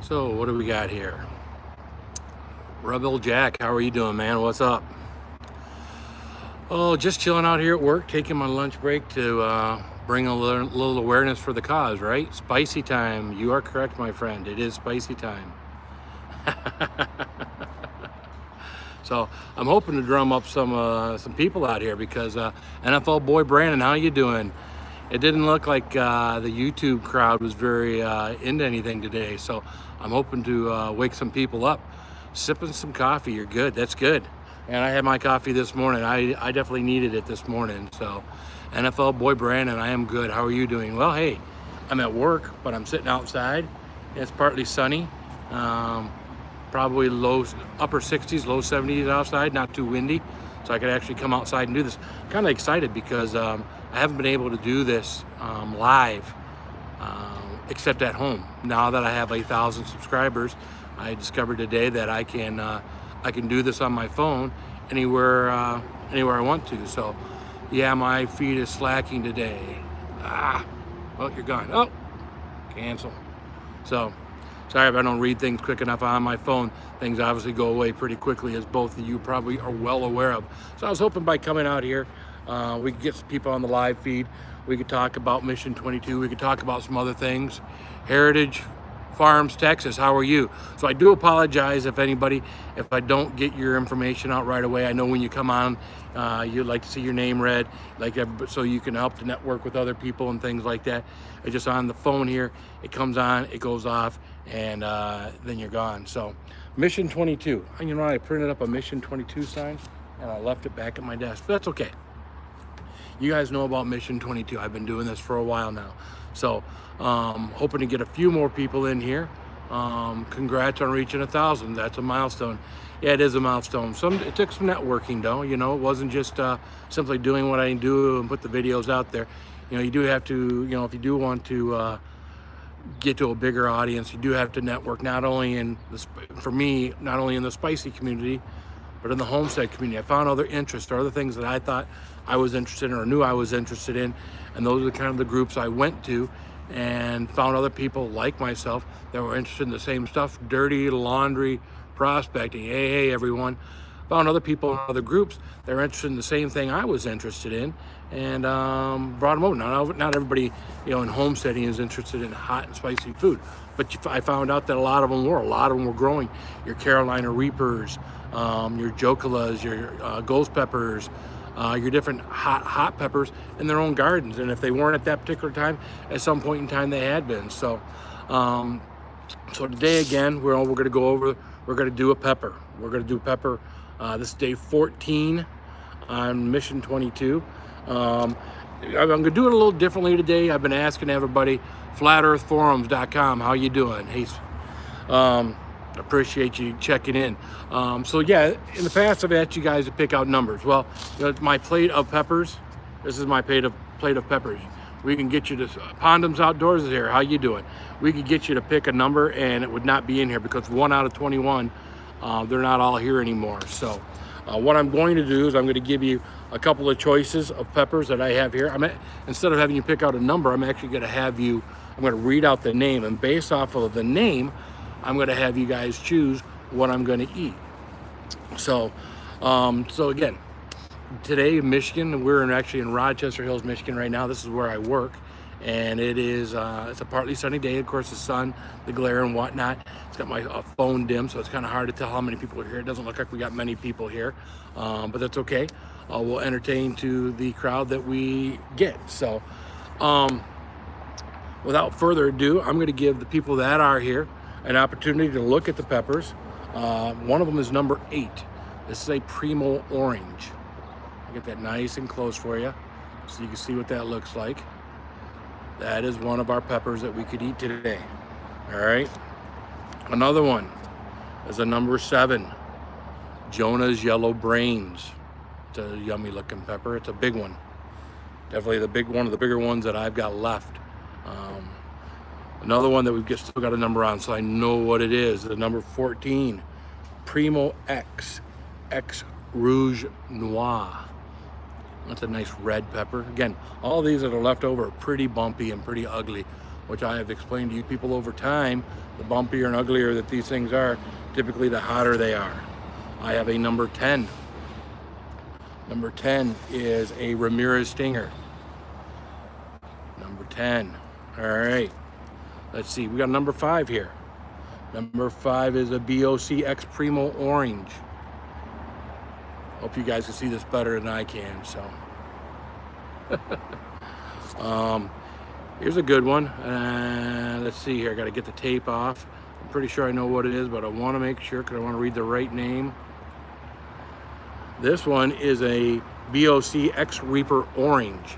So what do we got here? Rebel Jack, how are you doing, man? What's up? Oh, just chilling out here at work, taking my lunch break to bring a little awareness for the cause, right? Spicy time. You are correct, my friend. It is spicy time. So I'm hoping to drum up some people out here because NFL boy Brandon, how you doing? It didn't look like the YouTube crowd was very into anything today, so I'm hoping to wake some people up. Sipping some coffee, you're good. That's good. And I had my coffee this morning. I definitely needed it this morning. So NFL boy Brandon, I am good. How are you doing? Well, hey, I'm at work, but I'm sitting outside. It's partly sunny. Probably upper 60s, low 70s outside, not too windy. So I could actually come outside and do this. I'm kind of excited because I haven't been able to do this live except at home. Now that I have 1,000 subscribers, I discovered today that I can do this on my phone anywhere I want to. So yeah, my feed is slacking today. Well, you're gone. Oh, cancel. So sorry if I don't read things quick enough on my phone. Things obviously go away pretty quickly, as both of you probably are well aware of. So I was hoping by coming out here, we could get some people on the live feed. We could talk about Mission 22. We could talk about some other things. Heritage Farms, Texas, how are you? So I do apologize if I don't get your information out right away. I know when you come on, you'd like to see your name read, so you can help to network with other people and things like that. It's just on the phone here, it comes on, it goes off, and then you're gone. So Mission 22, and you know, I printed up a Mission 22 sign and I left it back at my desk, but that's okay. You guys know about Mission 22. I've been doing this for a while now. So hoping to get a few more people in here. Congrats on reaching 1,000. That's a milestone. Yeah, it is a milestone. It took some networking though. You know, it wasn't just simply doing what I do and put the videos out there. You know, you do have to, you know, if you do want to get to a bigger audience, you do have to network, not only in the spicy community, but in the homestead community. I found other interests or other things that I thought I was interested in or knew I was interested in. And those are kind of the groups I went to and found other people like myself that were interested in the same stuff, dirty laundry, prospecting. Hey, everyone. Found other people in other groups that were interested in the same thing I was interested in, and brought them over. Not everybody, you know, in homesteading is interested in hot and spicy food, but I found out that a lot of them were growing. Your Carolina Reapers, your Jocalas, your ghost peppers, your different hot peppers in their own gardens. And if they weren't at that particular time, at some point in time they had been. So today again, we're going to do a pepper. We're going to do pepper. This is day 14 on Mission 22. I'm going to do it a little differently today. I've been asking everybody, flatearthforums.com, how you doing? Hey, appreciate you checking in. So yeah, in the past I've asked you guys to pick out numbers. Well, you know, my plate of peppers. This is my plate of peppers. We can get you to Pondham's Outdoors is here. How you doing? We could get you to pick a number, and it would not be in here because 1 out of 21, they're not all here anymore. So what I'm going to do is I'm going to give you a couple of choices of peppers that I have here. Instead of having you pick out a number, I'm actually going to I'm going to read out the name, and based off of the name, I'm going to have you guys choose what I'm going to eat. So, so again, today in Michigan, we're actually in Rochester Hills, Michigan right now. This is where I work, and it is it's a partly sunny day. Of course, the sun, the glare and whatnot. It's got my phone dim, so it's kind of hard to tell how many people are here. It doesn't look like we got many people here, but that's okay. We'll entertain to the crowd that we get. So without further ado, I'm going to give the people that are here an opportunity to look at the peppers. One of them is number 8. This is a Primo Orange. I'll get that nice and close for you so you can see what that looks like. That is one of our peppers that we could eat today. All right. Another one is a number 7, Jonah's Yellow Brains. It's a yummy looking pepper. It's a big one. Definitely one of the bigger ones that I've got left. Another one that we've still got a number on, so I know what it is. The number 14, Primo X Rouge Noir. That's a nice red pepper. Again, all these that are left over are pretty bumpy and pretty ugly. which I have explained to you people over time, the bumpier and uglier that these things are, typically the hotter they are. I have a number 10. Number 10 is a Ramirez Stinger. Number 10. All right. Let's see. We got number 5 here. Number 5 is a B.O.C. X Primo Orange. Hope you guys can see this better than I can. So, here's a good one. Let's see here. I got to get the tape off. I'm pretty sure I know what it is, but I want to make sure because I want to read the right name. This one is a B.O.C. X Reaper Orange.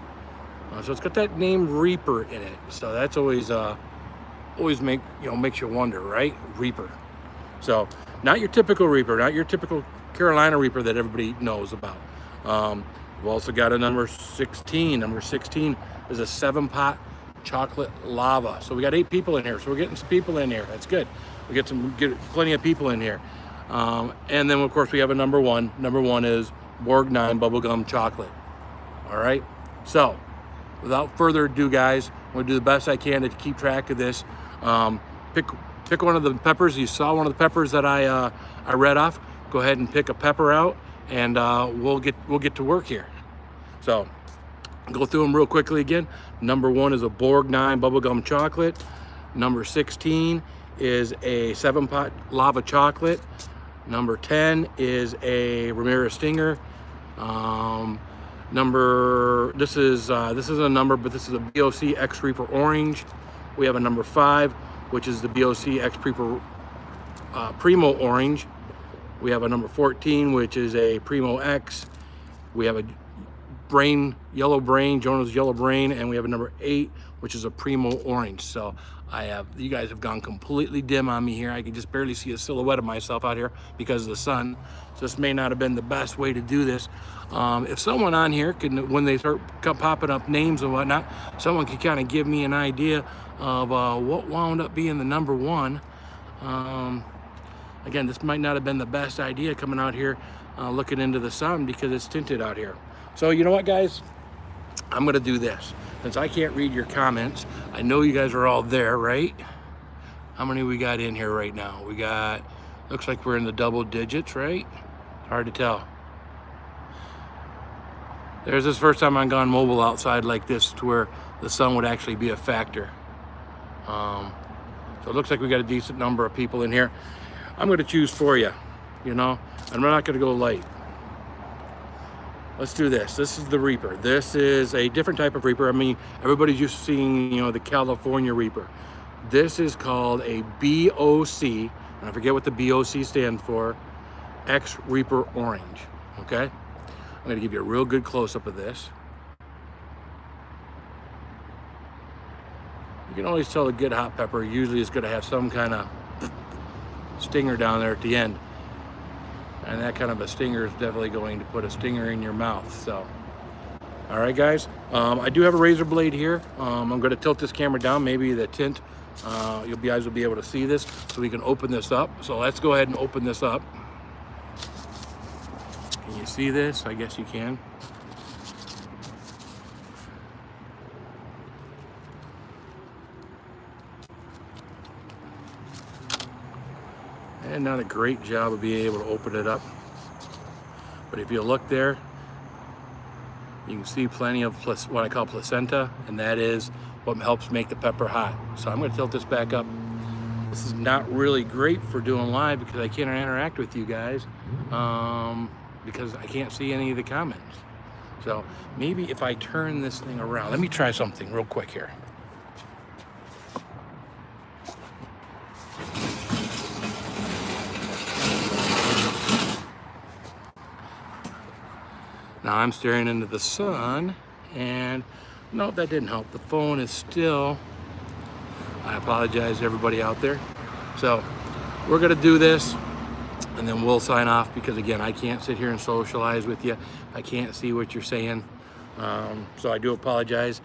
So it's got that name Reaper in it. So that's always makes you wonder, right? Reaper. So not your typical Reaper, not your typical Carolina Reaper that everybody knows about. We've also got a number 16. Number 16 is a 7-pot chocolate lava. So we got 8 people in here. So we're getting some people in here. That's good. We get plenty of people in here. And then of course we have a number 1. Number 1 is Borg 9 bubblegum chocolate. All right. So without further ado, guys, I'm going to do the best I can to keep track of this. Pick one of the peppers. You saw one of the peppers that I read off. Go ahead and pick a pepper out, and we'll get to work here. So go through them real quickly again. Number 1 is a Borg 9 bubblegum chocolate. Number 16 is a 7-pot lava chocolate. Number 10 is a Ramirez Stinger. This is a number, but this is a B.O.C. X Reaper Orange. We have a number 5, which is the B.O.C. X Reaper Primo Orange. We have a number 14, which is a Primo X. We have a Yellow Brain, Jonah's Yellow Brain, and we have a number 8, which is a Primo Orange. So you guys have gone completely dim on me here. I can just barely see a silhouette of myself out here because of the sun. So this may not have been the best way to do this. If someone on here can, when they start popping up names and whatnot, someone can kind of give me an idea of what wound up being the number 1. Again, this might not have been the best idea coming out here looking into the sun because it's tinted out here. So you know what, guys? I'm gonna do this. Since I can't read your comments, I know you guys are all there, right? How many we got in here right now? We got, looks like we're in the double digits, right? It's hard to tell. There's this first time I've gone mobile outside like this to where the sun would actually be a factor. So it looks like we got a decent number of people in here. I'm gonna choose for you, you know? I'm not gonna go light. Let's do this. This is the Reaper. This is a different type of Reaper. I mean, everybody's used to seeing, you know, the California Reaper. This is called a B.O.C., and I forget what the B.O.C. stands for, X Reaper Orange, okay? I'm gonna give you a real good close-up of this. You can always tell a good hot pepper usually is gonna have some kind of stinger down there at the end. And that kind of a stinger is definitely going to put a stinger in your mouth. So, all right, guys. I do have a razor blade here. I'm going to tilt this camera down. Maybe the tint, you guys will be able to see this, so we can open this up. So let's go ahead and open this up. Can you see this? I guess you can. And not a great job of being able to open it up. But if you look there, you can see plenty of what I call placenta, and that is what helps make the pepper hot. So I'm going to tilt this back up. This is not really great for doing live because I can't interact with you guys because I can't see any of the comments. So maybe if I turn this thing around, let me try something real quick here. Now I'm staring into the sun, and no, that didn't help. The phone is still, I apologize to everybody out there. So we're gonna do this, and then we'll sign off because again, I can't sit here and socialize with you. I can't see what you're saying. So I do apologize.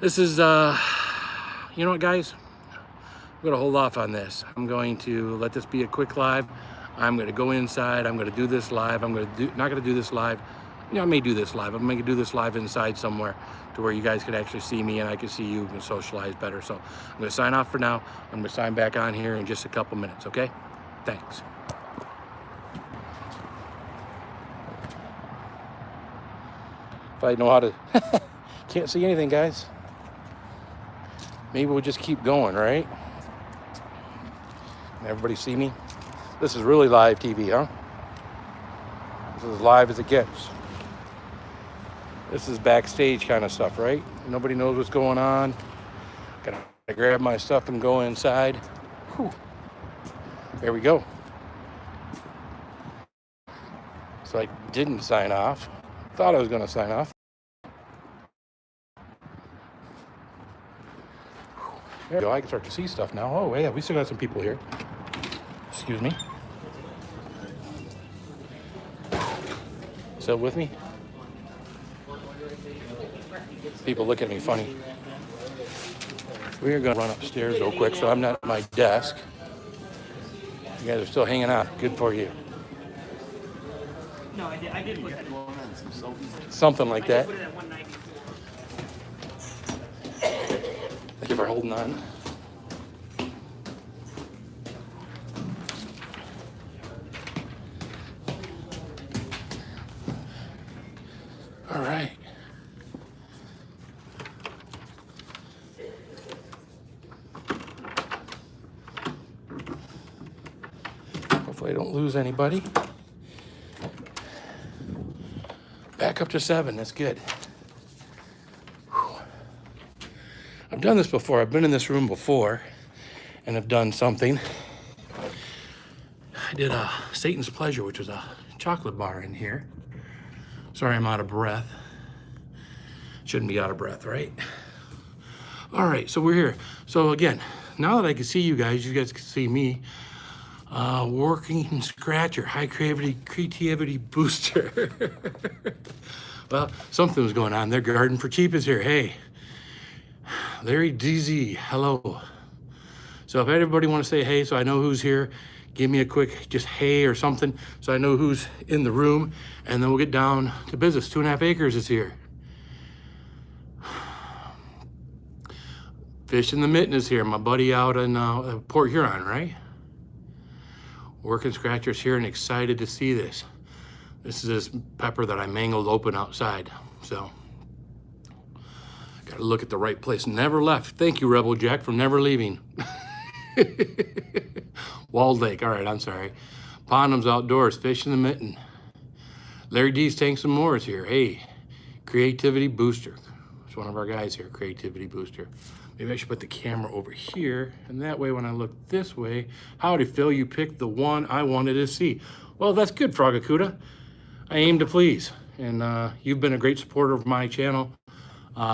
This is, you know what, guys? I'm gonna hold off on this. I'm going to let this be a quick live. I'm gonna go inside. I'm gonna do this live. Not gonna do this live. I'm you know, I may do this live. I may do this live inside somewhere to where you guys can actually see me and I can see you and socialize better. So I'm going to sign off for now. I'm going to sign back on here in just a couple minutes, okay? Thanks. If I know how to... Can't see anything, guys. Maybe we'll just keep going, right? Everybody see me? This is really live TV, huh? This is as live as it gets. This is backstage kind of stuff, right? Nobody knows what's going on. Gotta grab my stuff and go inside. Whew. There we go. So I didn't sign off. Thought I was gonna sign off. There we go, I can start to see stuff now. Oh yeah, we still got some people here. Excuse me. Still with me? People look at me funny. We are gonna run upstairs real quick, so I'm not at my desk. You guys are still hanging out. Good for you. No, I did put that. Something like that. Put it at 190. Thank you for holding on. All right. Hopefully I don't lose anybody. Back up to 7, that's good. Whew. I've done this before. I've been in this room before and have done something. I did a Satan's Pleasure, which was a chocolate bar in here. Sorry, I'm out of breath. Shouldn't be out of breath, right? All right, so we're here. So again, now that I can see you guys can see me. Working scratcher, high creativity booster. Well, something was going on there. Garden for Cheap is here. Hey, Larry DZ, hello. So if everybody want to say hey, so I know who's here, give me a quick just hey or something, so I know who's in the room, and then we'll get down to business. 2.5 Acres is here. Fish in the Mitten is here. My buddy out in Port Huron, right? Working scratchers here and excited to see this. This is this pepper that I mangled open outside. So, gotta look at the right place. Never left. Thank you, Rebel Jack, for never leaving. Walled Lake, all right, I'm sorry. Pondham's Outdoors, Fish in the Mitten. Larry D's Tanks and More is here. Hey, Creativity Booster. It's one of our guys here, Creativity Booster. Maybe I should put the camera over here, and that way when I look this way, howdy Phil, you picked the one I wanted to see. Well, that's good, Fragacuda. I aim to please, and you've been a great supporter of my channel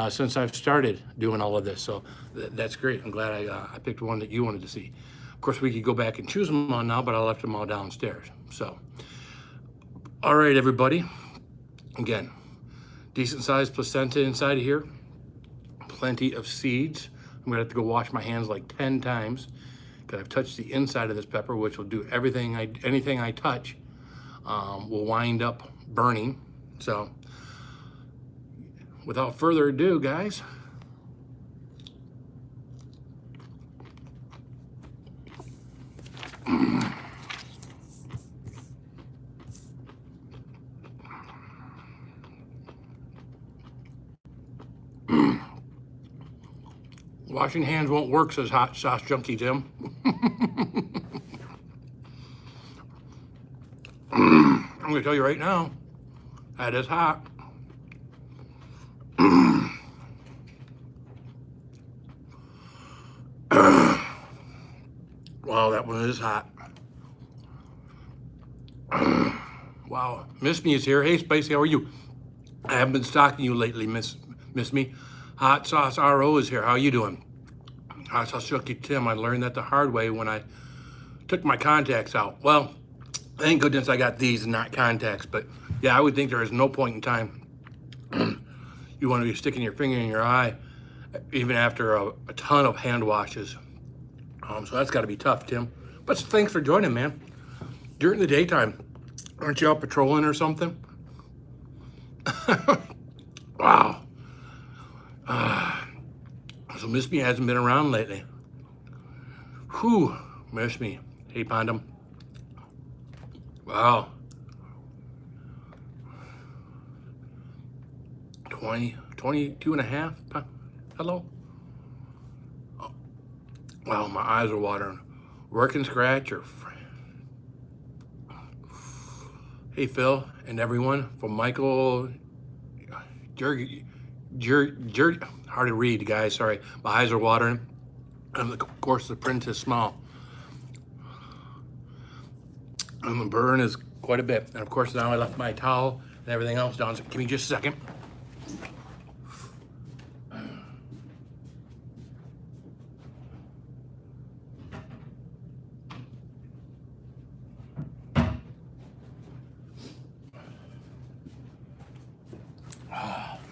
since I've started doing all of this, so that's great. I'm glad I picked one that you wanted to see. Of course, we could go back and choose them all now, but I left them all downstairs. So, all right, everybody. Again, decent sized placenta inside of here. Plenty of seeds. I'm gonna have to go wash my hands like 10 times because I've touched the inside of this pepper, which will do everything, anything I touch will wind up burning. So without further ado, guys, washing hands won't work, says Hot Sauce Junkie Tim. I'm gonna tell you right now, that is hot. Wow, that one is hot. Wow, Miss Me is here. Hey, Spicy, how are you? I haven't been stalking you lately, Miss Me. Hot Sauce RO is here. How you doing? Hot Sauce Junkie Tim, I learned that the hard way when I took my contacts out. Well, thank goodness I got these and not contacts, but yeah, I would think there is no point in time you want to be sticking your finger in your eye even after a ton of hand washes. So that's got to be tough, Tim. But thanks for joining, man. During the daytime, aren't you out patrolling or something? Wow. So Miss Me hasn't been around lately. Whew, Miss Me. Hey, Pondum. Wow. 22 and a half. Hello? Oh, wow, my eyes are watering. Working scratch or... Hey, Phil and everyone, from Michael... hard to read, guys, sorry. My eyes are watering. And of course, the print is small. And the burn is quite a bit. And of course, now I left my towel and everything else down. So give me just a second.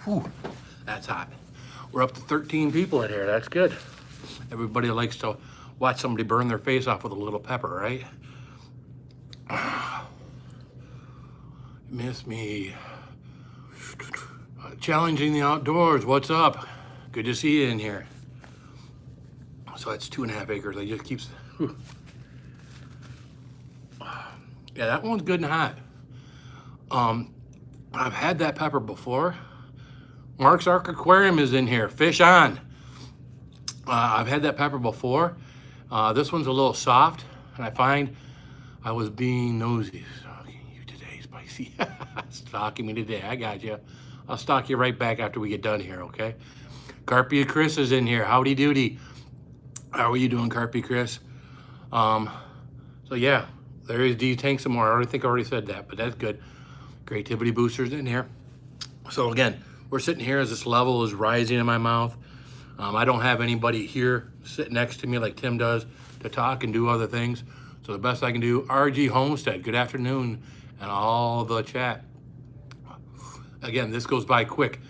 Whew, that's hot. We're up to 13 people in here. That's good. Everybody likes to watch somebody burn their face off with a little pepper, right? Miss Me. Challenging the outdoors. What's up? Good to see you in here. So that's 2.5 acres. I just keeps. Whew. Yeah, that one's good and hot. I've had that pepper before. Mark's Ark Aquarium is in here. Fish on. I've had that pepper before. This one's a little soft, and I find I was being nosy. Stalking you today, Spicy. Stalking me today. I got you. I'll stalk you right back after we get done here, okay? Carpia Chris is in here. Howdy doody. How are you doing, Carpia Chris? So yeah, there is D Tank some more. I think I already said that, but that's good. Creativity boosters in here. So again, we're sitting here as this level is rising in my mouth. I don't have anybody here sitting next to me like Tim does to talk and do other things. So the best I can do, RG Homestead, good afternoon, and all the chat. Again, this goes by quick.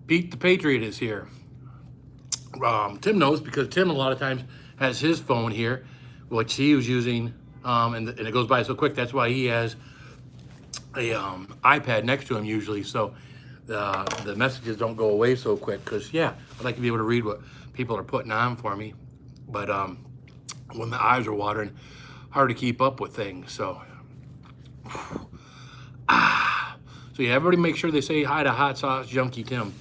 Pete the Patriot is here. Tim knows because Tim a lot of times has his phone here, which he was using, and it goes by so quick. That's why he has a iPad next to him usually, so the messages don't go away so quick. Because yeah, I like to be able to read what people are putting on for me, but when the eyes are watering, hard to keep up with things. So so yeah, everybody make sure they say hi to Hot Sauce Junkie Tim.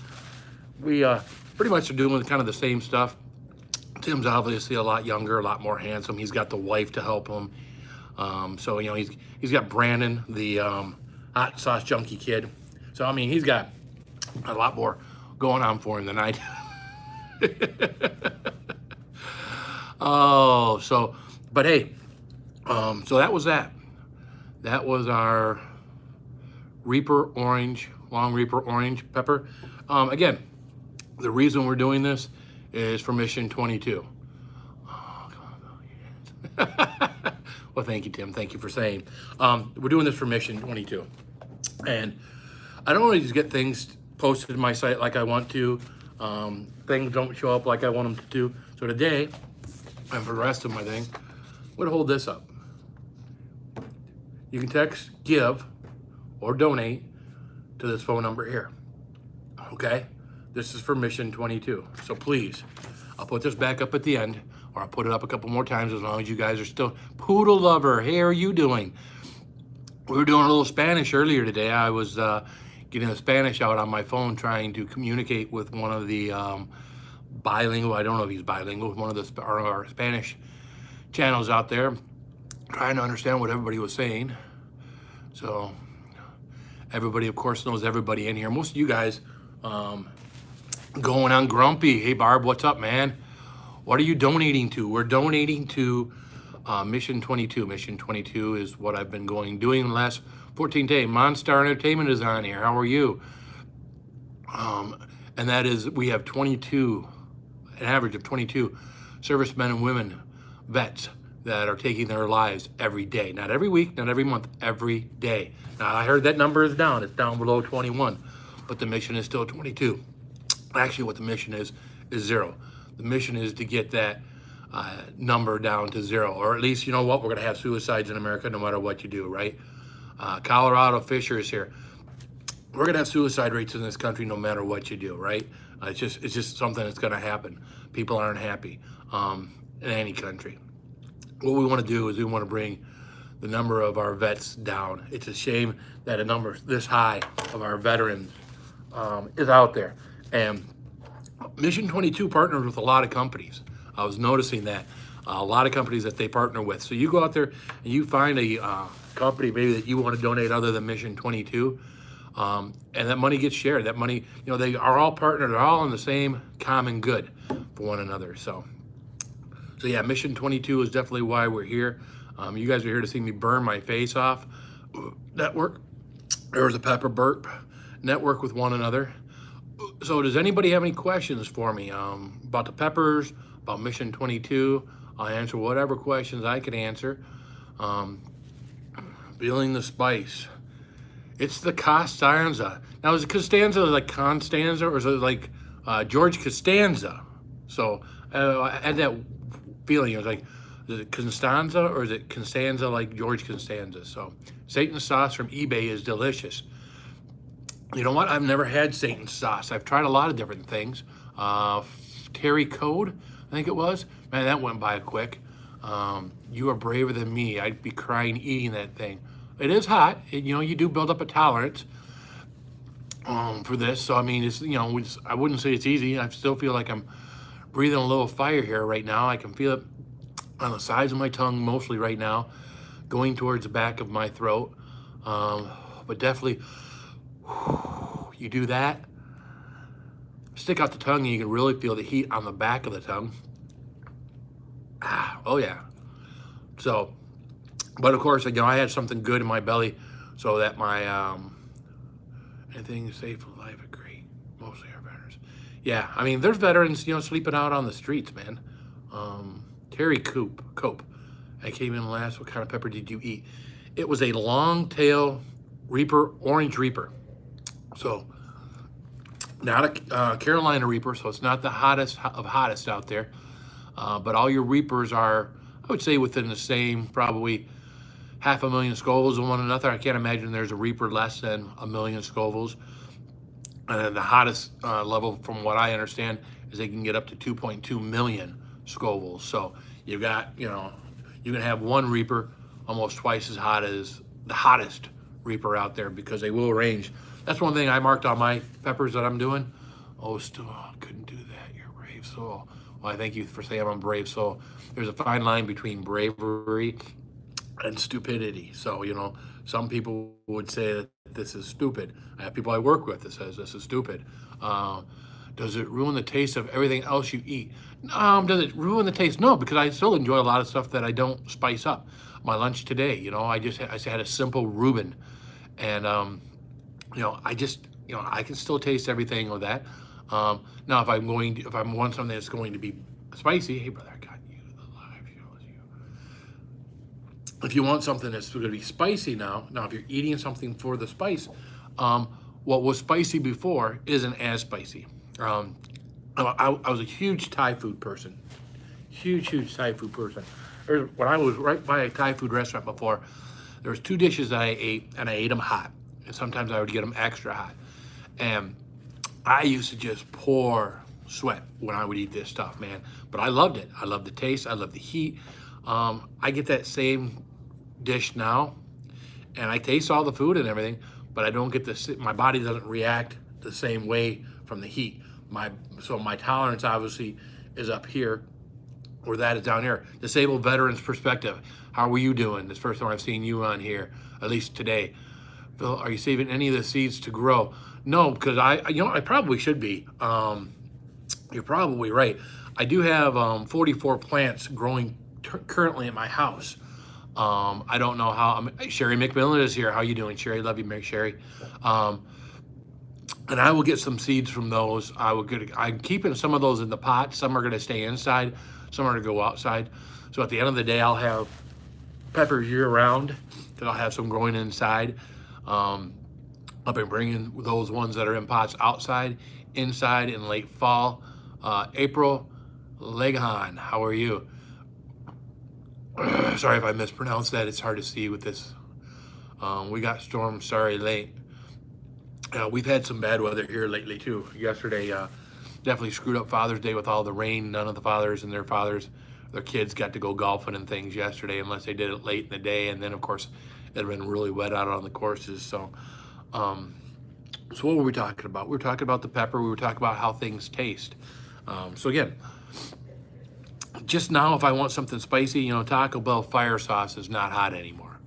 We pretty much are doing kind of the same stuff. Tim's obviously a lot younger, a lot more handsome. He's got the wife to help him. So you know, he's got Brandon, the Hot Sauce Junkie kid. So I mean, he's got a lot more going on for him than I do. Oh, so, but hey, so that was that. That was our Reaper Orange, Long Reaper Orange pepper. Again, the reason we're doing this is for Mission 22. Oh, well, thank you, Tim. Thank you for saying. We're doing this for Mission 22. And I don't always get things posted to my site like I want to. Things don't show up like I want them to do. So today, and for the rest of my thing, I'm gonna hold this up. You can text give or donate to this phone number here, okay? This is for Mission 22. So please, I'll put this back up at the end, or I'll put it up a couple more times as long as you guys are still. Poodle Lover, hey, how are you doing? We were doing a little Spanish earlier today. I was getting the Spanish out on my phone, trying to communicate with one of the bilingual, I don't know if he's bilingual, one of the our Spanish channels out there, trying to understand what everybody was saying. So everybody, of course, knows everybody in here. Most of you guys going on grumpy. Hey, Barb, what's up, man? What are you donating to? We're donating to Mission 22. Mission 22 is what I've been doing the last 14 days. Monstar Entertainment is on here. How are you? And that is, we have 22, an average of 22 servicemen and women, vets, that are taking their lives every day. Not every week, not every month, every day. Now, I heard that number is down. It's down below 21, but the mission is still 22. Actually, what the mission is 0. The mission is to get that number down to 0, or at least, you know what, we're gonna have suicides in America no matter what you do, right? Colorado Fisher is here. we're gonna have suicide rates in this country no matter what you do, right? It's just something that's gonna happen. People aren't happy in any country. What we want to do is we want to bring the number of our vets down. It's a shame that a number this high of our veterans is out there. And Mission 22 partners with a lot of companies. I was noticing that a lot of companies that they partner with. So you go out there and you find a company maybe that you want to donate other than Mission 22, and that money gets shared. That money, they are all partnered. They're all in the same common good for one another. So yeah, Mission 22 is definitely why we're here. You guys are here to see me burn my face off. Network. There was a pepper burp. Network with one another. So does anybody have any questions for me about the peppers, about Mission 22? I'll answer whatever questions I can answer. Feeling the spice. It's the Costanza. Now, is it Costanza like Constanza, or is it like George Costanza? So I had that feeling. I was like, is it Constanza or is it Constanza like George Costanza? So Satan sauce from eBay is delicious. You know what? I've never had Satan sauce. I've tried a lot of different things. Terry Code, I think it was. Man, that went by quick. You are braver than me. I'd be crying eating that thing. It is hot. You do build up a tolerance for this. So, I mean, I wouldn't say it's easy. I still feel like I'm breathing a little fire here right now. I can feel it on the sides of my tongue mostly right now, going towards the back of my throat. But definitely, you do that, stick out the tongue, and you can really feel the heat on the back of the tongue. Oh yeah. So, but of course, I had something good in my belly, so that my anything safe, alive, agree. Mostly our veterans. Yeah, I mean, there's veterans, sleeping out on the streets, man. Terry Cope. I came in last. What kind of pepper did you eat? It was a long tail Reaper, orange Reaper. So, not a Carolina Reaper, so it's not the hottest of hottest out there. But all your Reapers are, I would say, within the same, probably 500,000 Scovilles of one another. I can't imagine there's a Reaper less than 1,000,000 Scovilles. And then the hottest level, from what I understand, is they can get up to 2.2 million Scovilles. So you've got, you can have one Reaper almost twice as hot as the hottest Reaper out there, because they will range. That's one thing I marked on my peppers that I'm doing. Couldn't do that. You're a brave soul. Well, I thank you for saying I'm a brave soul. There's a fine line between bravery and stupidity. So, some people would say that this is stupid. I have people I work with that says this is stupid. Does it ruin the taste of everything else you eat? Does it ruin the taste? No, because I still enjoy a lot of stuff that I don't spice up. My lunch today, I had a simple Reuben, and I can still taste everything with that. Now, if I want something that's going to be spicy, hey brother, I got you the live shows you. If you want something that's going to be spicy now if you're eating something for the spice, what was spicy before isn't as spicy. I was a huge Thai food person. Huge Thai food person. When I was right by a Thai food restaurant before, there was 2 dishes that I ate, and I ate them hot. And sometimes I would get them extra hot. And I used to just pour sweat when I would eat this stuff, man. But I loved it. I loved the taste. I loved the heat. I get that same dish now, and I taste all the food and everything, but I don't get my body doesn't react the same way from the heat. So my tolerance obviously is up here, or that is down here. Disabled Veterans Perspective. How are you doing? This first time I've seen you on here, at least today. Phil, are you saving any of the seeds to grow? No, because I probably should be. You're probably right. I do have 44 plants growing currently at my house. I don't know how. Sherry McMillan is here. How you doing, Sherry? Love you, Sherry. And I will get some seeds from those. I'm keeping some of those in the pot. Some are going to stay inside. Some are going to go outside. So at the end of the day, I'll have peppers year round, because I'll have some growing inside. I've been bringing those ones that are in pots outside, inside in late fall. April Legahan, how are you? Sorry if I mispronounced that. It's hard to see with this. We got storm, sorry, late. We've had some bad weather here lately too. Yesterday, definitely screwed up Father's Day with all the rain. None of the fathers and their kids got to go golfing and things yesterday, unless they did it late in the day. And then, of course, it had been really wet out on the courses. Um, so what were we talking about? We were talking about the pepper. We were talking about how things taste. So again, just now, if I want something spicy, Taco Bell fire sauce is not hot anymore.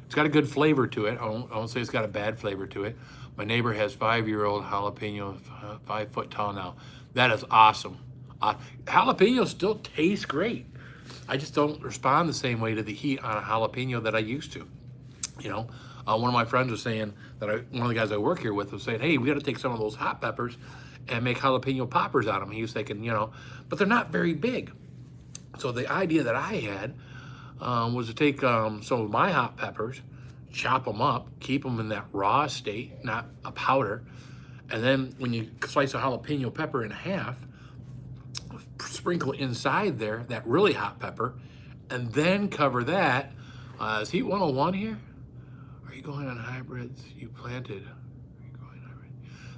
It's got a good flavor to it. I won't say it's got a bad flavor to it. My neighbor has 5-year-old jalapeno, 5 foot tall now. That is awesome. Jalapeno still tastes great. I just don't respond the same way to the heat on a jalapeno that I used to. One of my friends was saying that one of the guys I work here with was saying, hey, we got to take some of those hot peppers and make jalapeno poppers out of them. He was thinking, but they're not very big. So the idea that I had was to take some of my hot peppers, chop them up, keep them in that raw state, not a powder, and then when you slice a jalapeno pepper in half, sprinkle inside there that really hot pepper, and then cover that. Is Heat 101 here? Are you going on hybrids you planted?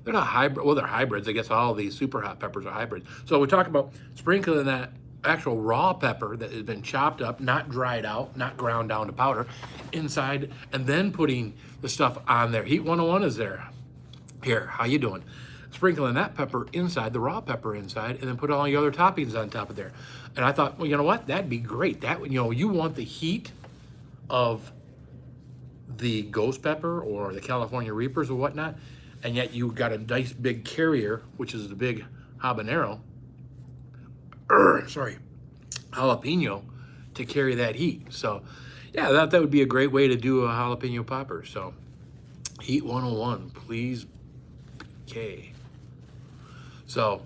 They're not hybrid. Well, they're hybrids. I guess all these super hot peppers are hybrids. So we talk about sprinkling that actual raw pepper that has been chopped up, not dried out, not ground down to powder, inside, and then putting the stuff on there. Heat 101 is there. Here, how you doing? Sprinkling that pepper inside, the raw pepper inside, and then put all the other toppings on top of there. And I thought, well, you know what? That'd be great. That, you want the heat of the ghost pepper or the California Reapers or whatnot, and yet you got a nice big carrier, which is the big habanero, jalapeno, to carry that heat. So yeah, that would be a great way to do a jalapeno popper. So Heat 101, please, okay. So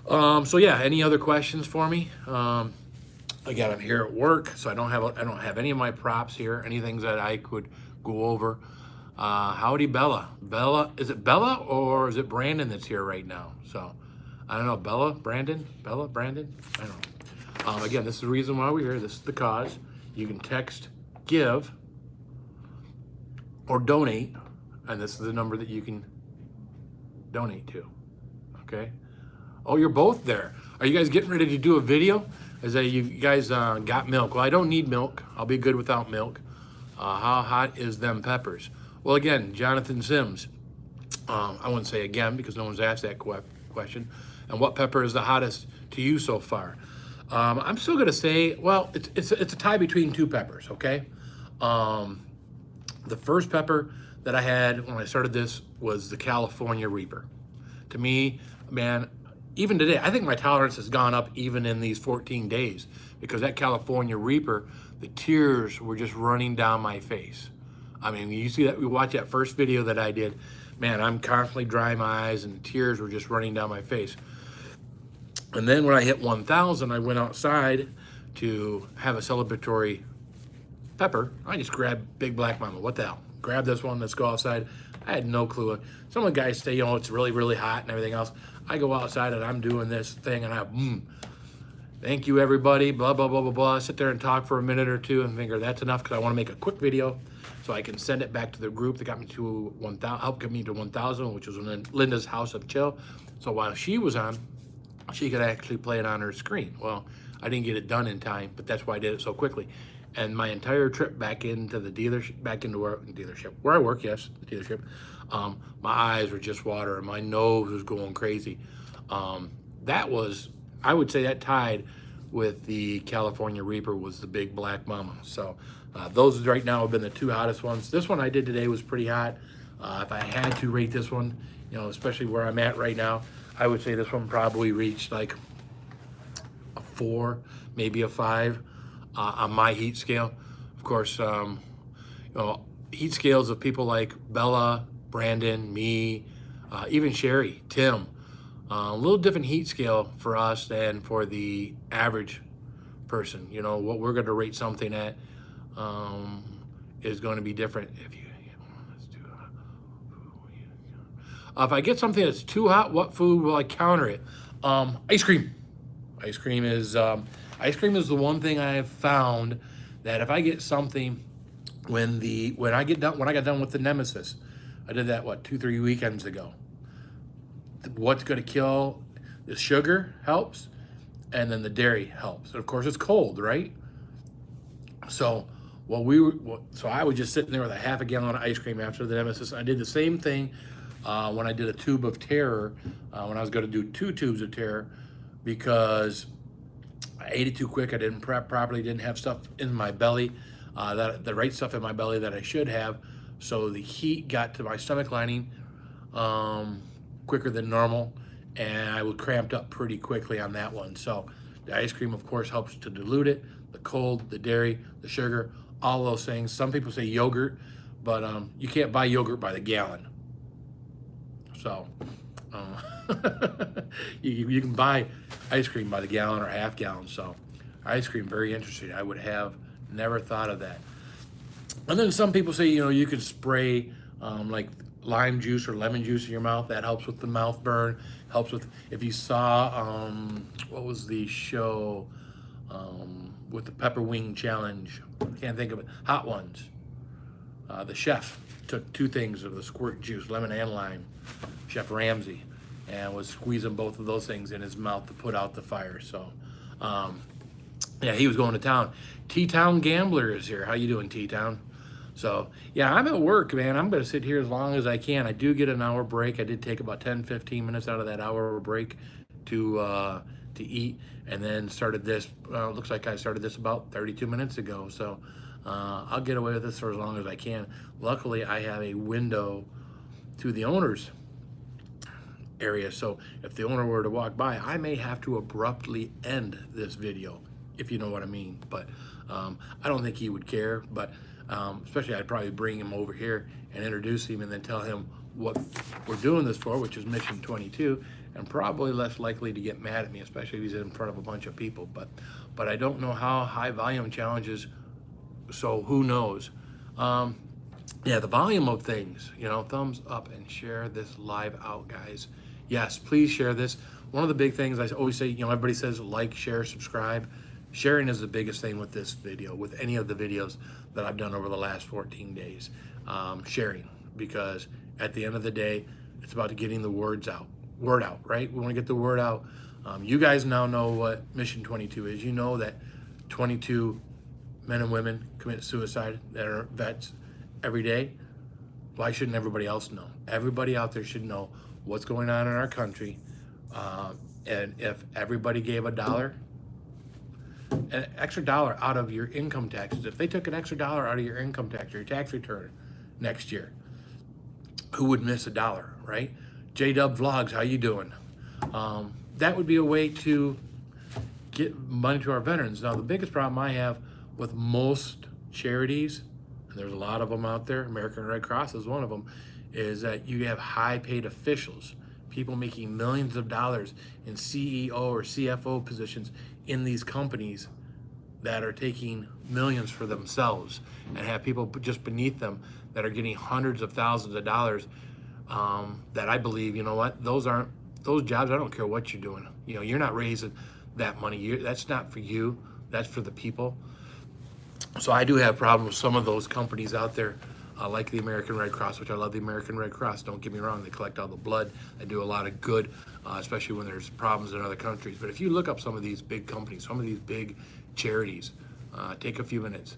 yeah, any other questions for me? Again, I'm here at work, so I don't have any of my props here, any things that I could go over. Howdy, Bella. Is it Bella or is it Brandon that's here right now? So I don't know, Brandon, I don't know. Again, this is the reason why we're here. This is the cause. You can text give or donate, and this is the number that you can donate to, okay? Oh, you're both there. Are you guys getting ready to do a video? Is that you guys got milk? Well, I don't need milk. I'll be good without milk. How hot is them peppers? Well, again, Jonathan Sims. I wouldn't say again because no one's asked that question. And what pepper is the hottest to you so far? I'm still gonna say, well, it's a tie between two peppers, okay? The first pepper that I had when I started this was the California Reaper. To me, man, even today, I think my tolerance has gone up even in these 14 days because that California Reaper, the tears were just running down my face. I mean, you see that, we watch that first video that I did, man, I'm constantly drying my eyes and tears were just running down my face. And then when I hit 1,000, I went outside to have a celebratory pepper. I just grabbed Big Black Mama. What the hell? Grab this one, let's go outside. I had no clue. Some of the guys say, it's really, really hot and everything else. I go outside and I'm doing this thing and thank you everybody, blah, blah, blah, blah, blah. Sit there and talk for a minute or two and figure that's enough because I want to make a quick video so I can send it back to the group that got me to 1,000, helped get me to 1,000, which was Linda's House of Chill. So while she was on, she could actually play it on her screen. Well, I didn't get it done in time, but that's why I did it so quickly. And my entire trip back into the dealership, where I work, yes, the dealership, my eyes were just water and my nose was going crazy. That was, I would say that tied with the California Reaper was the Big Black Mama. So those right now have been the two hottest ones. This one I did today was pretty hot. If I had to rate this one, especially where I'm at right now, I would say this one probably reached like a 4, maybe a 5 on my heat scale. Of course, heat scales of people like Bella, Brandon, me, even Sherry, Tim. A little different heat scale for us than for the average person. What we're going to rate something at is going to be different. If I get something that's too hot, what food will I counter it? Ice cream. Ice cream is the one thing I have found that if I get something when I got done with the Nemesis, I did that, what, 2, 3 weekends ago. What's going to kill? The sugar helps, and then the dairy helps. And of course, it's cold, right? So so I was just sitting there with a half a gallon of ice cream after the nemesis. I did the same thing when I did a tube of terror, when I was going to do 2 tubes of terror, because I ate it too quick. I didn't prep properly, didn't have stuff in my belly, the right stuff in my belly that I should have. So the heat got to my stomach lining quicker than normal, and I was cramped up pretty quickly on that one. So the ice cream, of course, helps to dilute it. The cold, the dairy, the sugar, all those things. Some people say yogurt, but you can't buy yogurt by the gallon. So you can buy ice cream by the gallon or half gallon. So ice cream, very interesting. I would have never thought of that. And then some people say, you could spray like lime juice or lemon juice in your mouth. That helps with the mouth burn. Helps with, if you saw, what was the show with the pepper wing challenge? I can't think of it. Hot Ones. The chef took 2 things of the squirt juice, lemon and lime, Chef Ramsay, and was squeezing both of those things in his mouth to put out the fire. So, yeah, he was going to town. T-Town Gambler is here. How you doing, T-Town? So, yeah, I'm at work, man. I'm going to sit here as long as I can. I do get an hour break. I did take about 10-15 minutes out of that hour break to eat, and then started this. Looks like I started this about 32 minutes ago. So I'll get away with this for as long as I can. Luckily, I have a window to the owner's area. So if the owner were to walk by, I may have to abruptly end this video, if you know what I mean. But I don't think he would care. But especially, I'd probably bring him over here and introduce him, and then tell him what we're doing this for, which is Mission 22, and probably less likely to get mad at me, especially if he's in front of a bunch of people. But I don't know how high volume challenges, so who knows? Yeah, the volume of things, thumbs up and share this live out, guys. Yes, please share this. One of the big things I always say, everybody says like, share, subscribe. Sharing is the biggest thing with this video, with any of the videos that I've done over the last 14 days. Sharing, because at the end of the day, it's about getting the word out, right? We want to get the word out. You guys now know what Mission 22 is. You know that 22 men and women commit suicide that are vets every day. Why shouldn't everybody else know? Everybody out there should know what's going on in our country. And if everybody gave an extra dollar out of your income taxes, if they took an extra dollar out of your income tax or your tax return next year, who would miss $1, right? J-Dub Vlogs, how you doing? That would be a way to get money to our veterans. Now, the biggest problem I have with most charities, and there's a lot of them out there, American Red Cross is one of them, is that you have high-paid officials, people making millions of dollars in CEO or CFO positions in these companies that are taking millions for themselves, and have people just beneath them that are getting hundreds of thousands of dollars, that I believe, those jobs, I don't care what you're doing. You're not raising that money. That's not for you. That's for the people. So I do have problems with some of those companies out there, like the American Red Cross, which I love the American Red Cross. Don't get me wrong. They collect all the blood. They do a lot of good, especially when there's problems in other countries. But if you look up some of these big companies, some of these big charities, take a few minutes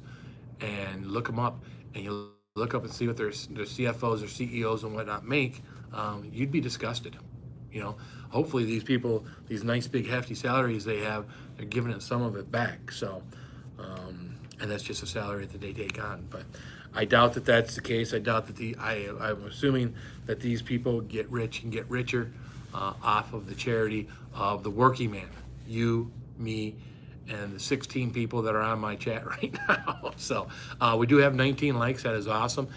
and look them up, and you look up and see what their CFOs or CEOs and whatnot make, you'd be disgusted. Hopefully these people, these nice big hefty salaries they have, they're giving it some of it back. So, and that's just a salary that they take on. But I doubt that that's the case. I doubt that I'm assuming that these people get rich and get richer off of the charity of the working man, you, me, and the 16 people that are on my chat right now. So we do have 19 likes. That is awesome.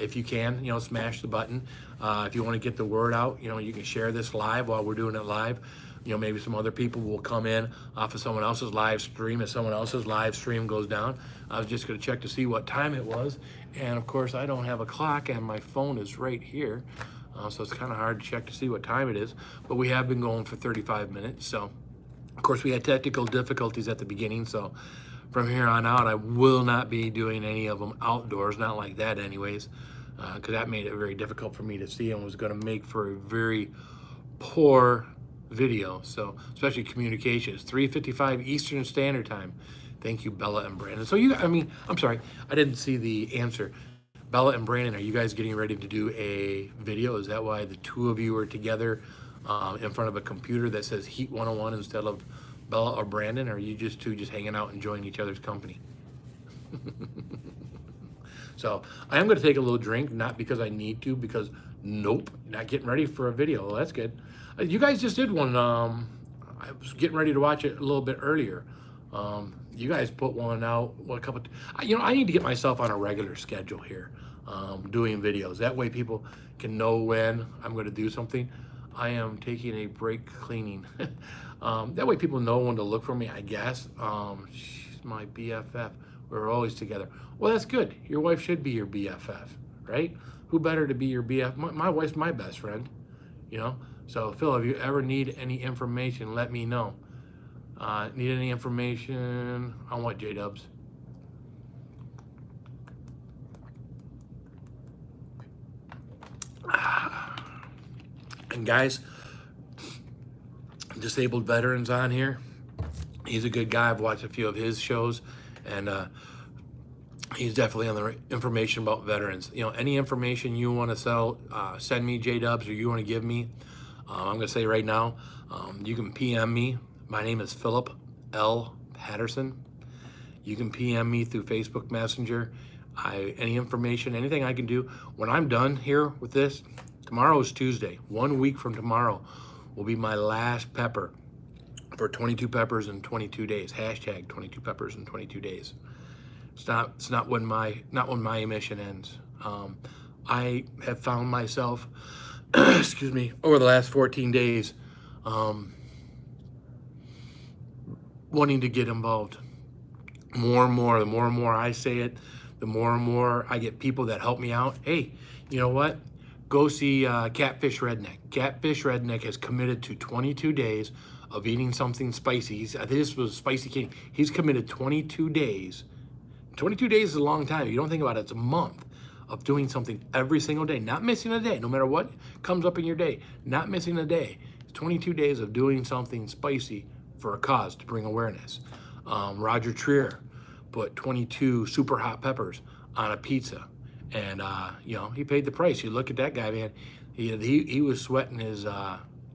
If you can, smash the button. If you want to get the word out, you can share this live while we're doing it live. Maybe some other people will come in off of someone else's live stream as someone else's live stream goes down. I was just going to check to see what time it was. And of course, I don't have a clock, and my phone is right here. So it's kind of hard to check to see what time it is. But we have been going for 35 minutes. So, of course, we had technical difficulties at the beginning. So from here on out, I will not be doing any of them outdoors. Not like that anyways. because that made it very difficult for me to see and was going to make for a very poor video. So especially communications, 3:55 Eastern Standard Time. Thank you, Bella and Brandon. So I'm sorry, I didn't see the answer. Bella and Brandon, are you guys getting ready to do a video? Is that why the two of you are together in front of a computer that says Heat 101 instead of Bella or Brandon? Or are you just two just hanging out, enjoying each other's company? So I am going to take a little drink, not because I need to, because nope, not getting ready for a video. Well, that's good. You guys just did one. I was getting ready to watch it a little bit earlier. You guys put one out. I need to get myself on a regular schedule here, doing videos. That way people can know when I'm going to do something. I am taking a break cleaning. That way people know when to look for me, I guess. She's my BFF. We're always together. Well, that's good. Your wife should be your BFF, right? Who better to be your BFF? My wife's my best friend, you know? So, Phil, if you ever need any information, let me know. Need any information on what, J-Dubs? And guys, Disabled Veterans on here. He's a good guy. I've watched a few of his shows, and he's definitely on the information about veterans. You know, any information you want to sell, send me, J-Dubs, or you want to give me. I'm going to say right now, you can PM me. My name is Philip L. Patterson. You can PM me through Facebook Messenger. Any information, anything I can do. When I'm done here with this, tomorrow is Tuesday. 1 week from tomorrow will be my last pepper for 22 peppers in 22 days. Hashtag 22 peppers in 22 days. It's not when my mission ends. I have found myself, excuse me, over the last 14 days, wanting to get involved more and more. The more and more I say it, the more and more I get people that help me out. Hey, you know what? Go see Catfish Redneck. Catfish Redneck has committed to 22 days of eating something spicy. I think this was Spicy King. He's committed 22 days. 22 days is a long time. If you don't think about it, it's a month of doing something every single day, not missing a day, no matter what comes up in your day, not missing a day. It's 22 days of doing something spicy for a cause to bring awareness. Roger Trier put 22 super hot peppers on a pizza, and you know, he paid the price. You look at that guy, man. He was sweating his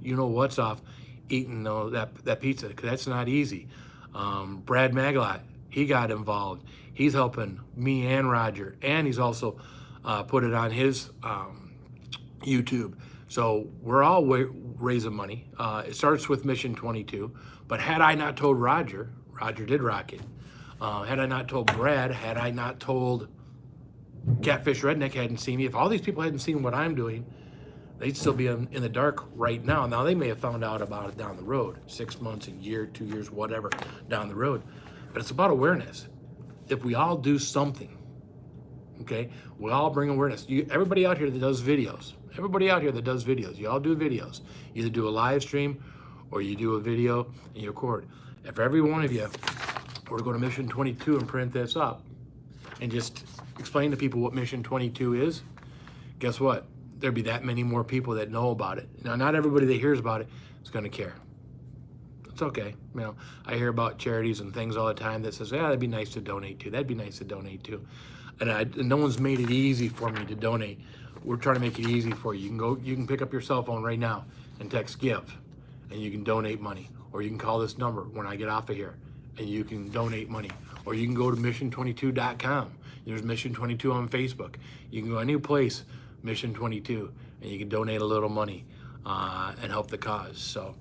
you know what's off eating that pizza, because that's not easy. Brad Maglot, he got involved. He's helping me and Roger, and he's also put it on his YouTube. So we're all raising money. It starts with Mission 22, but had I not told Roger did rock it. Had I not told Brad, had I not told Catfish Redneck, hadn't seen me, if all these people hadn't seen what I'm doing, they'd still be in the dark right now. Now, they may have found out about it down the road, 6 months, a year, 2 years, whatever, down the road. But it's about awareness. If we all do something, okay, we all bring awareness. Everybody out here that does videos, you all do videos. You either do a live stream or you do a video and you record. If every one of you were to go to Mission 22 and print this up and just explain to people what Mission 22 is, guess what? There'd be that many more people that know about it. Now, not everybody that hears about it is going to care. It's okay. You know, I hear about charities and things all the time that says, yeah, that'd be nice to donate to. That'd be nice to donate to. And no one's made it easy for me to donate. We're trying to make it easy for you. You can pick up your cell phone right now and text GIVE, and you can donate money. Or you can call this number when I get off of here, and you can donate money. Or you can go to mission22.com. There's Mission 22 on Facebook. You can go any place, Mission 22, and you can donate a little money and help the cause. So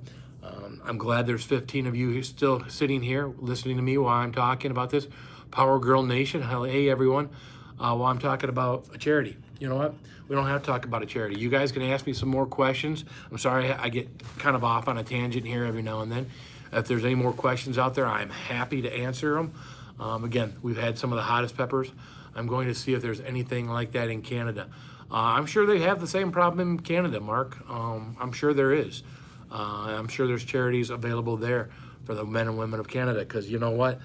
I'm glad there's 15 of you still sitting here listening to me while I'm talking about this. Power Girl Nation, hey everyone, while I'm talking about a charity. You know what? We don't have to talk about a charity. You guys can ask me some more questions. I'm sorry I get kind of off on a tangent here every now and then. If there's any more questions out there, I'm happy to answer them. Again, we've had some of the hottest peppers. I'm going to see if there's anything like that in Canada. I'm sure they have the same problem in Canada, Mark. I'm sure there is. I'm sure there's charities available there for the men and women of Canada, because you know what?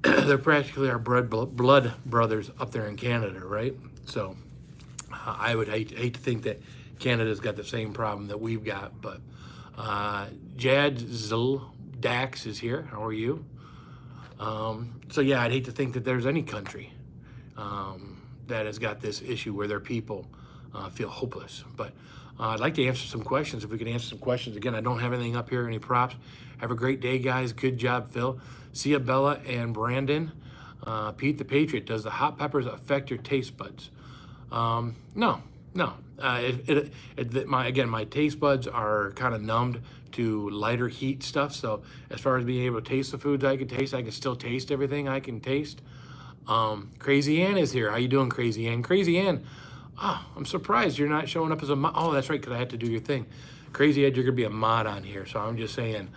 They're practically our blood brothers up there in Canada, right? So I would hate to think that Canada's got the same problem that we've got, but Jadzl Dax is here. How are you? So yeah, I'd hate to think that there's any country that has got this issue where their people feel hopeless. But I'd like to answer some questions. If we can answer some questions. Again, I don't have anything up here, any props. Have a great day, guys. Good job, Phil. See ya, Bella and Brandon. Pete the Patriot, does the hot peppers affect your taste buds? No. My taste buds are kind of numbed to lighter heat stuff. So as far as being able to taste the foods I can still taste everything I can taste. Crazy Ann is here. How you doing, Crazy Ann? Crazy Ann, I'm surprised you're not showing up as a mod. Oh, that's right, because I had to do your thing. Crazy Ed, you're gonna be a mod on here. So I'm just saying,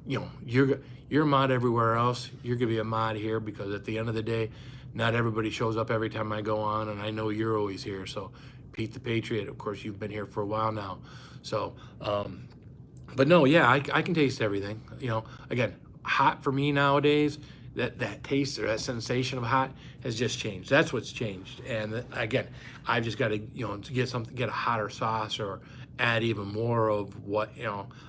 you're a mod everywhere else. You're gonna be a mod here because at the end of the day, not everybody shows up every time I go on, and I know you're always here. So Pete the Patriot, of course, you've been here for a while now. So, but no, yeah, I can taste everything. Again, hot for me nowadays, that taste or that sensation of hot has just changed. That's what's changed. And again, I've just got to, to get a hotter sauce or add even more of what,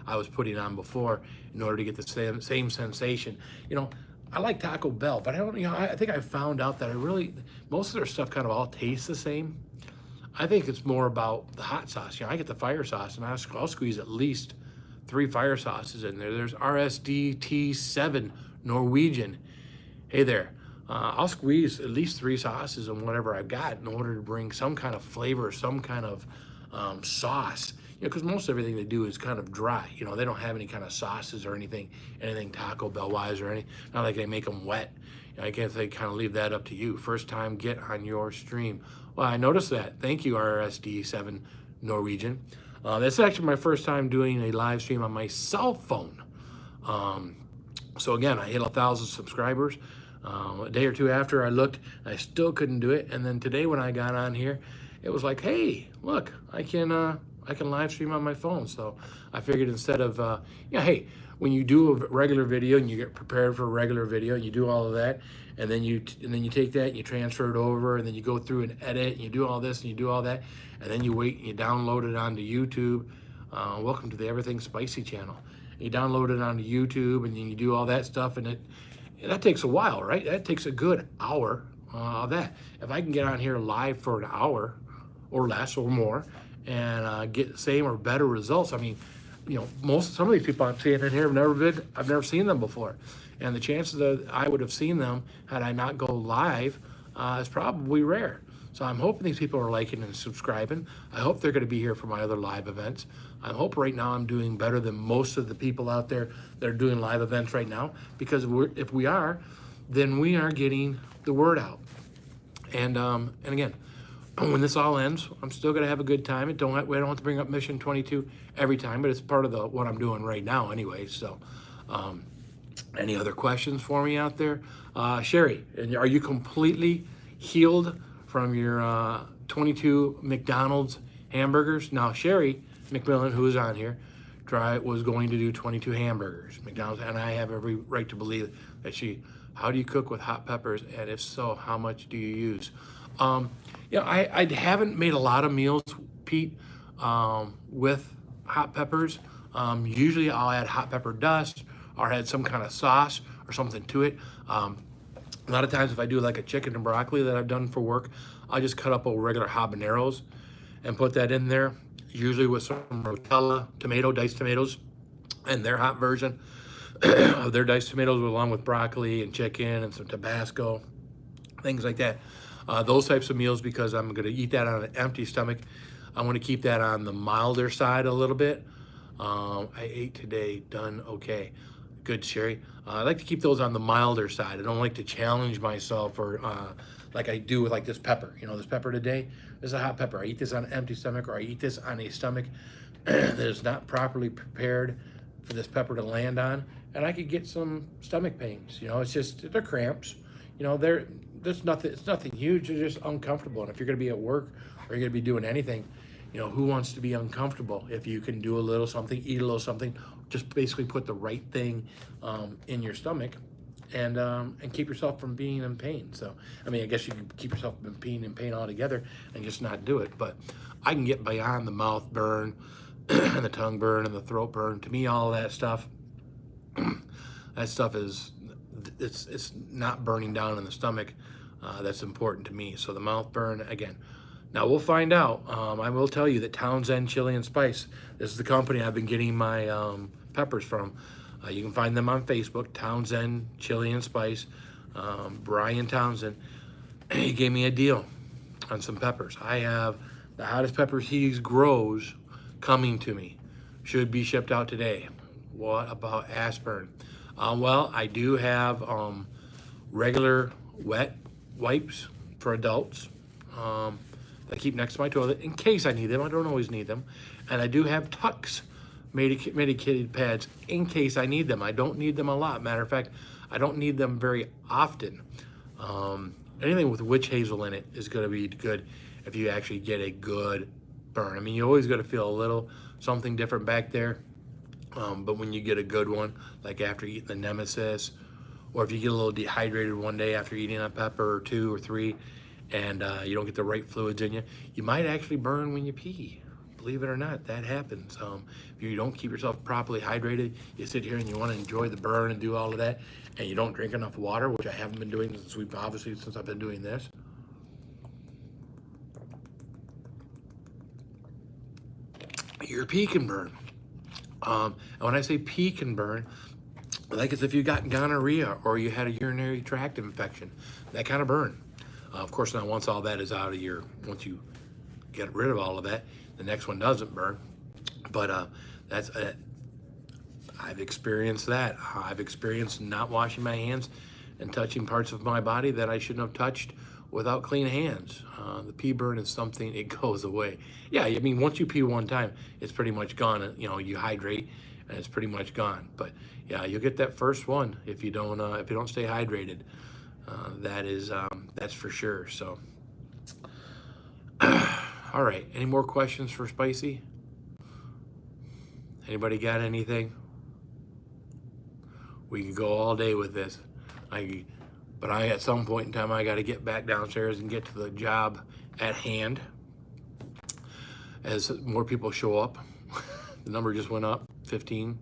I was putting on before in order to get the same sensation. I like Taco Bell, but I don't, I think I found out that most of their stuff kind of all tastes the same. I think it's more about the hot sauce. I get the fire sauce and I'll squeeze at least 3 fire sauces in there. There's RSDT7 Norwegian. Hey there, I'll squeeze at least 3 sauces in whatever I've got in order to bring some kind of flavor, some kind of sauce. Because most everything they do is kind of dry. They don't have any kind of sauces or anything Taco Bell wise or anything. Not like they make them wet. I guess they kind of leave that up to you. First time get on your stream. Well, I noticed that. Thank you, RSD7 Norwegian. That's actually my first time doing a live stream on my cell phone. So again, I hit 1,000 subscribers. A day or two after I looked, I still couldn't do it. And then today when I got on here, it was like, hey, look, I can live stream on my phone. So I figured instead of, hey, when you do a regular video and you get prepared for a regular video and you do all of that, and then you take that and you transfer it over, and then you go through and edit and you do all this and you do all that, and then you wait and you download it onto YouTube. Welcome to the Everything Spicy channel. You download it onto YouTube and then you do all that stuff, and that takes a while, right? That takes a good hour of that. If I can get on here live for an hour or less or more and get the same or better results, I mean, some of these people I'm seeing in here I've never seen them before. And the chances that I would have seen them had I not go live is probably rare. So I'm hoping these people are liking and subscribing. I hope they're going to be here for my other live events. I hope right now I'm doing better than most of the people out there that are doing live events right now, because if we are, then we are getting the word out. And again, when this all ends, I'm still going to have a good time. We don't have to bring up Mission 22 every time, but it's part of what I'm doing right now anyway. So any other questions for me out there? Sherry, are you completely healed from your 22 McDonald's hamburgers? Now, Sherry McMillan, who is on here, was going to do 22 hamburgers, McDonald's, and I have every right to believe that how do you cook with hot peppers? And if so, how much do you use? I haven't made a lot of meals, Pete, with hot peppers. Usually I'll add hot pepper dust or add some kind of sauce or something to it. A lot of times if I do like a chicken and broccoli that I've done for work, I'll just cut up a regular habaneros and put that in there, usually with some Rotella diced tomatoes, and their hot version of their diced tomatoes along with broccoli and chicken and some Tabasco, things like that. Those types of meals, because I'm going to eat that on an empty stomach. I want to keep that on the milder side a little bit. I ate today, done okay. Good, Sherry. I like to keep those on the milder side. I don't like to challenge myself or like I do with like this pepper. This pepper today, this is a hot pepper. I eat this on an empty stomach, or I eat this on a stomach that is not properly prepared for this pepper to land on, and I could get some stomach pains. It's just, they're cramps. There's nothing, it's nothing huge, it's just uncomfortable. And if you're gonna be at work or you're gonna be doing anything, who wants to be uncomfortable? If you can do a little something, eat a little something, just basically put the right thing in your stomach, and keep yourself from being in pain. So, I mean, I guess you can keep yourself from being in pain altogether and just not do it. But I can get beyond the mouth burn and the tongue burn and the throat burn. To me, all of that stuff is, it's not burning down in the stomach. That's important to me. So the mouth burn, again. Now we'll find out. I will tell you that Townsend Chili and Spice, this is the company I've been getting my peppers from. You can find them on Facebook, Townsend Chili and Spice. Brian Townsend, he gave me a deal on some peppers. I have the hottest peppers he grows coming to me. Should be shipped out today. What about aspirin? Well, I do have regular wet wipes for adults that I keep next to my toilet in case I need them. I don't always need them. And I do have Tucks medicated pads in case I need them. I don't need them a lot. Matter of fact, I don't need them very often. Anything with witch hazel in it is going to be good if you actually get a good burn. I mean, you always got to feel a little something different back there. But when you get a good one, like after eating the Nemesis, or if you get a little dehydrated one day after eating a pepper or 2 or 3, and you don't get the right fluids in you, you might actually burn when you pee. Believe it or not, that happens. If you don't keep yourself properly hydrated, you sit here and you want to enjoy the burn and do all of that, and you don't drink enough water, which I haven't been doing since I've been doing this. Your pee can burn. And when I say pee can burn, like as if you got gonorrhea or you had a urinary tract infection, that kind of burn. Of course, now once all that is out of once you get rid of all of that, the next one doesn't burn. But I've experienced that. I've experienced not washing my hands and touching parts of my body that I shouldn't have touched without clean hands. The pee burn is something, it goes away. Yeah, I mean, once you pee one time, it's pretty much gone. You know, you hydrate and it's pretty much gone. But yeah, you'll get that first one if you don't stay hydrated. That's for sure. So, all right. Any more questions for Spicy? Anybody got anything? We could go all day with this. But at some point in time, I got to get back downstairs and get to the job at hand. As more people show up, the number just went up, 15.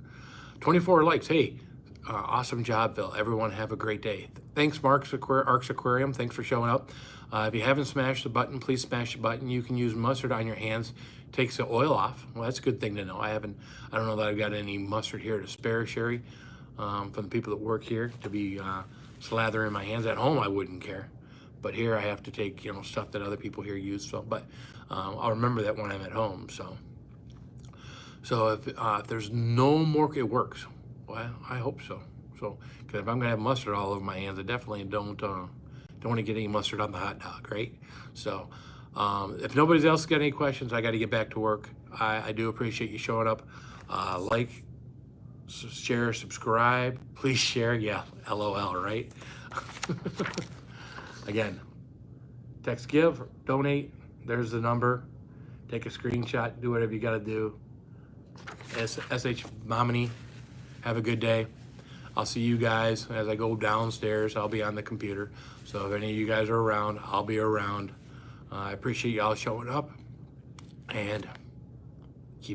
24 likes. Hey, awesome job, Phil. Everyone have a great day. Thanks, Arcs Aquarium. Thanks for showing up. If you haven't smashed the button, please smash the button. You can use mustard on your hands. Takes the oil off. Well, that's a good thing to know. I don't know that I've got any mustard here to spare, Sherry, from the people that work here to be slathering my hands. At home, I wouldn't care. But here I have to take, stuff that other people here use. So, but I'll remember that when I'm at home. So if there's no more, it works. Well, I hope so. So, because if I'm gonna have mustard all over my hands, I definitely don't want to get any mustard on the hot dog, right? So, if nobody else got any questions, I got to get back to work. I do appreciate you showing up. Like, share, subscribe. Please share. Yeah, LOL, right? Again, text give, donate. There's the number. Take a screenshot. Do whatever you got to do. SH Momini. Have a good day. I'll see you guys as I go downstairs. I'll be on the computer. So if any of you guys are around, I'll be around. I appreciate y'all showing up. And